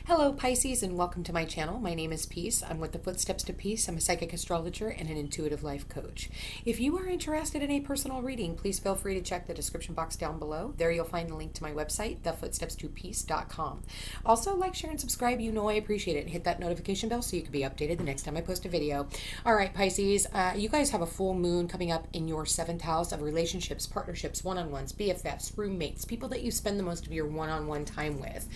Hello Pisces, and welcome to my channel. My name is Peace. I'm with the Footsteps to Peace. I'm a psychic astrologer and an intuitive life coach. If you are interested in a personal reading, please feel free to check the description box down below. There you'll find the link to my website, thefootstepstopeace.com. Also, like, share, and subscribe. You know I appreciate it. And hit that notification bell so you can be updated the next time I post a video. All right, Pisces, you guys have a full moon coming up in your 7th house of relationships, partnerships, one-on-ones, BFFs, roommates, people that you spend the most of your one-on-one time with.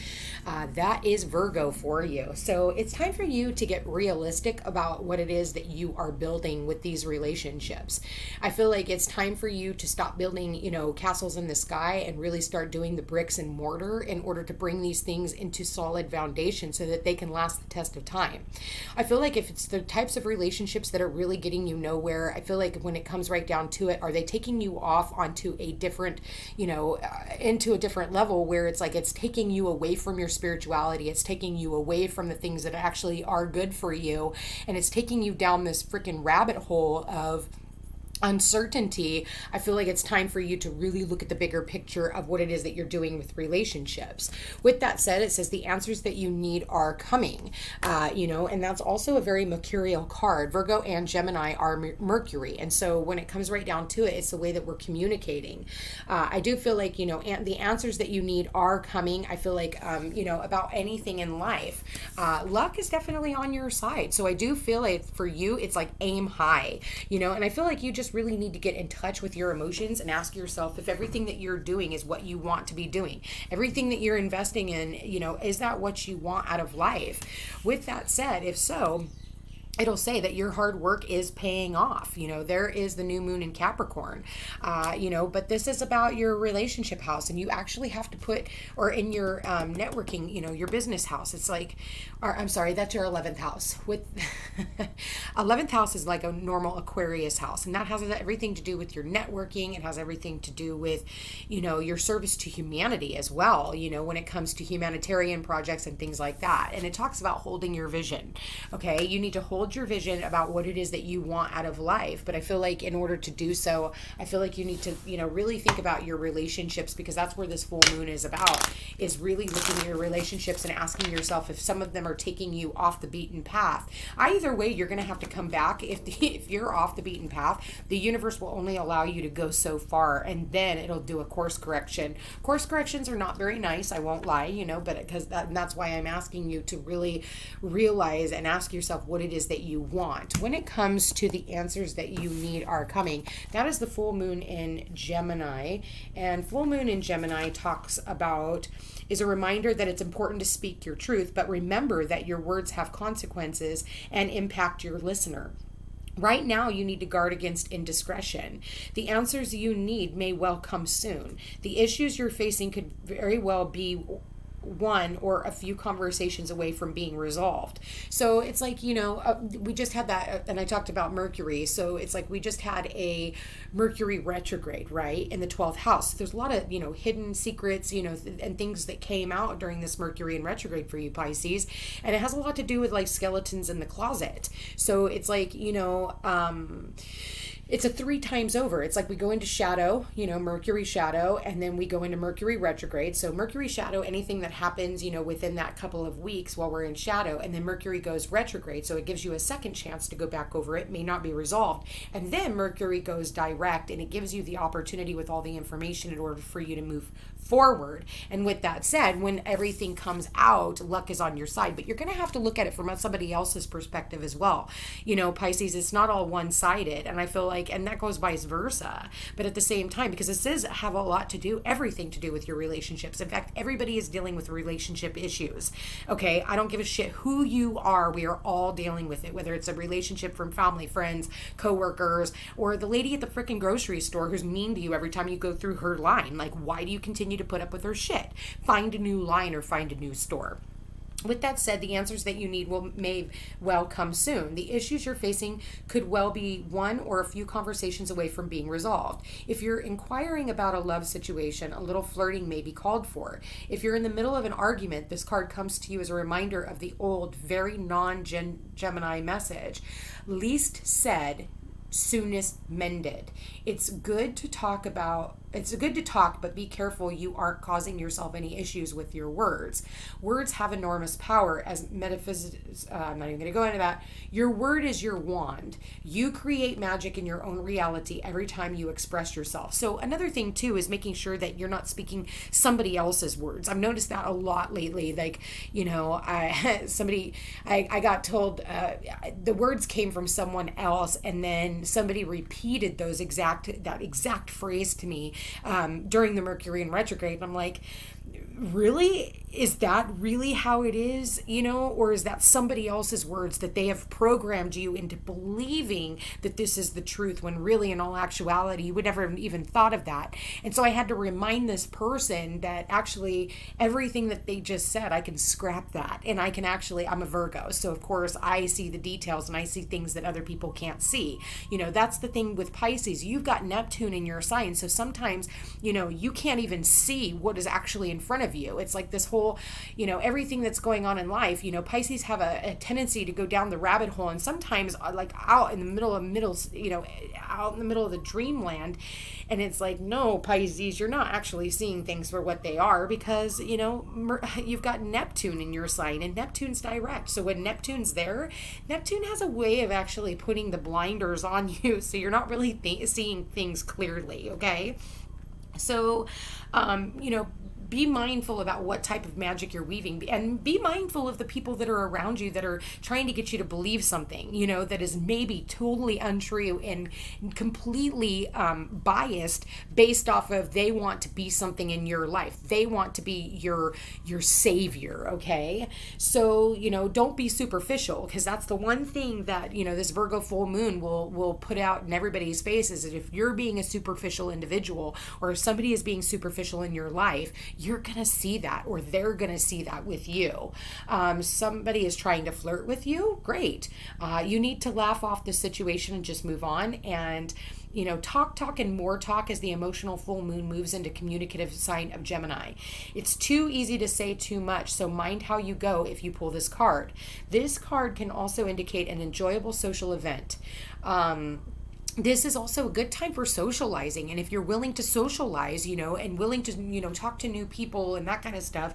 That is Virgo for you. So it's time for you to get realistic about what it is that you are building with these relationships. I feel like it's time for you to stop building, castles in the sky and really start doing the bricks and mortar in order to bring these things into solid foundation so that they can last the test of time. I feel like if it's the types of relationships that are really getting you nowhere, I feel like when it comes right down to it, are they taking you off onto a different, into a different level where it's like it's taking you away from your spirituality, it's taking you away from the things that actually are good for you, and it's taking you down this freaking rabbit hole of uncertainty. I feel like it's time for you to really look at the bigger picture of what it is that you're doing with relationships. With that said, it says the answers that you need are coming, and that's also a very mercurial card. Virgo and Gemini are Mercury. And so when it comes right down to it, it's the way that we're communicating. I do feel like, the answers that you need are coming. I feel like, about anything in life, luck is definitely on your side. So I do feel like for you, it's like aim high, and I feel like you just really need to get in touch with your emotions and ask yourself if everything that you're doing is what you want to be doing. Everything that you're investing in, is that what you want out of life? With that said, if so, it'll say that your hard work is paying off. There is the new moon in Capricorn, but this is about your relationship house, and you actually have to put, or in your networking, your business house. It's like, that's your 11th house. With 11th house is like a normal Aquarius house, and that has everything to do with your networking. It has everything to do with, your service to humanity as well, when it comes to humanitarian projects and things like that. And it talks about holding your vision. Okay, you need to hold your vision about what it is that you want out of life. But I feel like in order to do so, I feel like you need to, really think about your relationships, because that's where this full moon is about, is really looking at your relationships and asking yourself if some of them are taking you off the beaten path. Either way, you're going to have to come back. If you're off the beaten path, the universe will only allow you to go so far, and then it'll do a course correction. Course corrections are not very nice, I won't lie, but because that's why I'm asking you to really realize and ask yourself what it is that you want. When it comes to the answers that you need are coming, that is the full moon in Gemini. And full moon in Gemini is a reminder that it's important to speak your truth, but remember that your words have consequences and impact your listener. Right now, you need to guard against indiscretion. The answers you need may well come soon. The issues you're facing could very well be one or a few conversations away from being resolved. So it's like, we just had that, and I talked about Mercury. So it's like we just had a Mercury retrograde, right, in the 12th house. There's a lot of, hidden secrets, and things that came out during this Mercury in retrograde for you Pisces. And it has a lot to do with like skeletons in the closet. So it's like, it's a 3 times over. It's like we go into shadow, Mercury shadow, and then we go into Mercury retrograde. So Mercury shadow, anything that happens, within that couple of weeks while we're in shadow, and then Mercury goes retrograde. So it gives you a second chance to go back over it, may not be resolved. And then Mercury goes direct, and it gives you the opportunity with all the information in order for you to move forward. And with that said, when everything comes out, luck is on your side, but you're going to have to look at it from somebody else's perspective as well. Pisces, it's not all one-sided, and I feel like, and that goes vice versa. But at the same time, because it says have a lot to do, everything to do with your relationships. In fact, everybody is dealing with relationship issues. Okay, I don't give a shit who you are. We are all dealing with it, whether it's a relationship from family, friends, coworkers, or the lady at the freaking grocery store who's mean to you every time you go through her line. Like, why do you continue to put up with her shit? Find a new line or find a new store. With that said, the answers that you need may well come soon. The issues you're facing could well be one or a few conversations away from being resolved. If you're inquiring about a love situation, a little flirting may be called for. If you're in the middle of an argument, this card comes to you as a reminder of the old, very non-Gemini message. Least said, soonest mended. It's good to talk about it's good to talk, but be careful you aren't causing yourself any issues with your words. Words have enormous power. As metaphysics, I'm not even going to go into that. Your word is your wand. You create magic in your own reality every time you express yourself. So another thing too is making sure that you're not speaking somebody else's words. I've noticed that a lot lately. Like, I got told the words came from someone else, and then somebody repeated that exact phrase to me during the Mercury in retrograde. And I'm like, really? Is that really how it is? Or is that somebody else's words that they have programmed you into believing that this is the truth, when really in all actuality you would never have even thought of that. And so I had to remind this person that actually everything that they just said, I can scrap that. And I'm a Virgo, so of course I see the details and I see things that other people can't see. That's the thing with Pisces. You've got Neptune in your sign, so sometimes you can't even see what is actually in front of you. It's like this whole everything that's going on in life. Pisces have a tendency to go down the rabbit hole, and sometimes like out in the middle of the dreamland, and it's like, no, Pisces, you're not actually seeing things for what they are, because you've got Neptune in your sign, and Neptune's direct. So when Neptune's there, Neptune has a way of actually putting the blinders on you, so you're not really seeing things clearly. Okay, so be mindful about what type of magic you're weaving, and be mindful of the people that are around you that are trying to get you to believe something, that is maybe totally untrue and completely biased based off of they want to be something in your life. They want to be your savior, okay? So, don't be superficial, because that's the one thing that, this Virgo full moon will put out in everybody's faces, is if you're being a superficial individual, or if somebody is being superficial in your life, you're going to see that, or they're going to see that with you. Somebody is trying to flirt with you. Great. You need to laugh off the situation and just move on. And, talk and more talk as the emotional full moon moves into communicative sign of Gemini. It's too easy to say too much, so mind how you go if you pull this card. This card can also indicate an enjoyable social event. This is also a good time for socializing. And if you're willing to socialize, and willing to, talk to new people and that kind of stuff,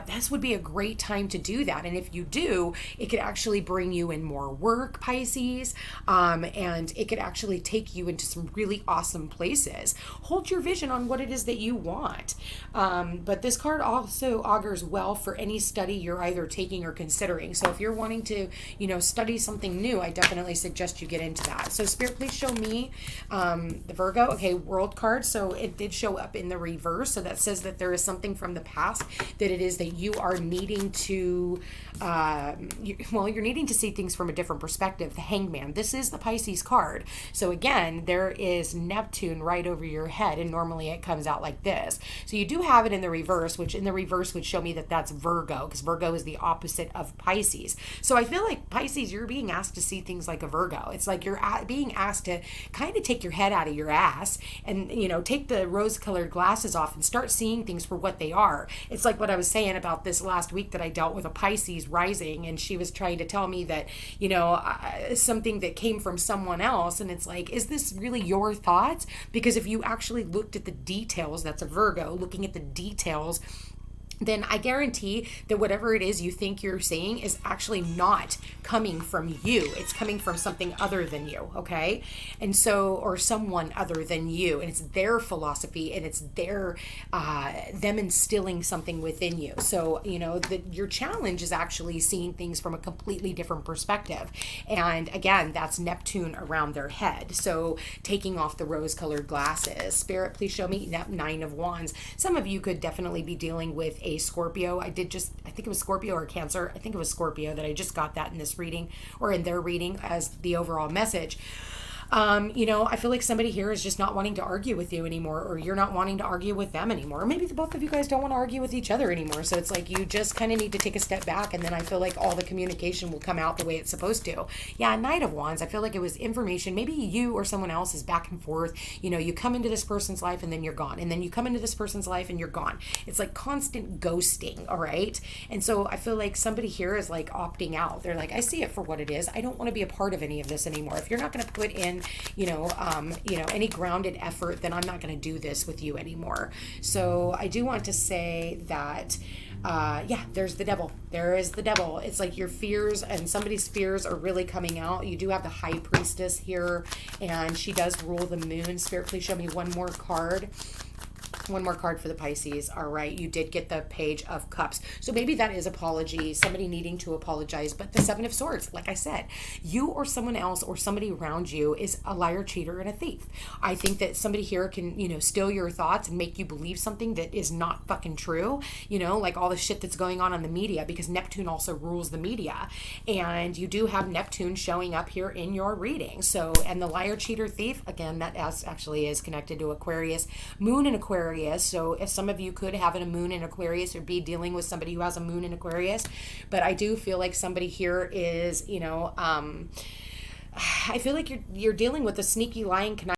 this would be a great time to do that. And if you do, it could actually bring you in more work, Pisces, and it could actually take you into some really awesome places. Hold your vision on what it is that you want. But this card also augurs well for any study you're either taking or considering. So if you're wanting to, study something new, I definitely suggest you get into that. So Spirit, please show me the Virgo. Okay, World card. So it did show up in the reverse. So that says that there is something from the past that it is that you are needing to, you're needing to see things from a different perspective. The Hangman. This is the Pisces card. So again, there is Neptune right over your head, and normally it comes out like this. So you do have it in the reverse, which in the reverse would show me that that's Virgo, because Virgo is the opposite of Pisces. So I feel like Pisces, you're being asked to see things like a Virgo. It's like you're being asked to kind of take your head out of your ass and, take the rose-colored glasses off and start seeing things for what they are. It's like what I was saying about this last week that I dealt with a Pisces rising, and she was trying to tell me that, something that came from someone else. And it's like, is this really your thoughts? Because if you actually looked at the details, that's a Virgo, looking at the details, then I guarantee that whatever it is you think you're seeing is actually not coming from you. It's coming from something other than you, okay? And so, or someone other than you, and it's their philosophy, and it's their, them instilling something within you. So, your challenge is actually seeing things from a completely different perspective. And again, that's Neptune around their head. So taking off the rose-colored glasses. Spirit, please show me Nine of Wands. Some of you could definitely be dealing with a Scorpio. I think it was Scorpio or Cancer. I think it was Scorpio that I just got that in this reading, or in their reading as the overall message. I feel like somebody here is just not wanting to argue with you anymore, or you're not wanting to argue with them anymore. Or maybe the both of you guys don't want to argue with each other anymore. So it's like you just kind of need to take a step back, and then I feel like all the communication will come out the way it's supposed to. Yeah, Knight of Wands. I feel like it was information. Maybe you or someone else is back and forth. You come into this person's life and then you're gone. And then you come into this person's life and you're gone. It's like constant ghosting, all right? And so I feel like somebody here is like opting out. They're like, I see it for what it is. I don't want to be a part of any of this anymore. If you're not going to put in in, any grounded effort, then I'm not going to do this with you anymore. So I do want to say that there's the devil. There is the devil. It's like your fears, and somebody's fears are really coming out. You do have the high priestess here, and she does rule the moon. Spirit, please show me one more card. One more card for the Pisces. All right, you did get the Page of Cups. So maybe that is apology, somebody needing to apologize. But the Seven of Swords, like I said, you or someone else or somebody around you is a liar, cheater, and a thief. I think that somebody here can, steal your thoughts and make you believe something that is not fucking true, like all the shit that's going on the media, because Neptune also rules the media. And you do have Neptune showing up here in your reading. So, and the liar, cheater, thief, again, that actually is connected to Aquarius, moon in Aquarius. So if some of you could have a moon in Aquarius or be dealing with somebody who has a moon in Aquarius, but I do feel like somebody here is, I feel like you're dealing with a sneaky, lying, conniving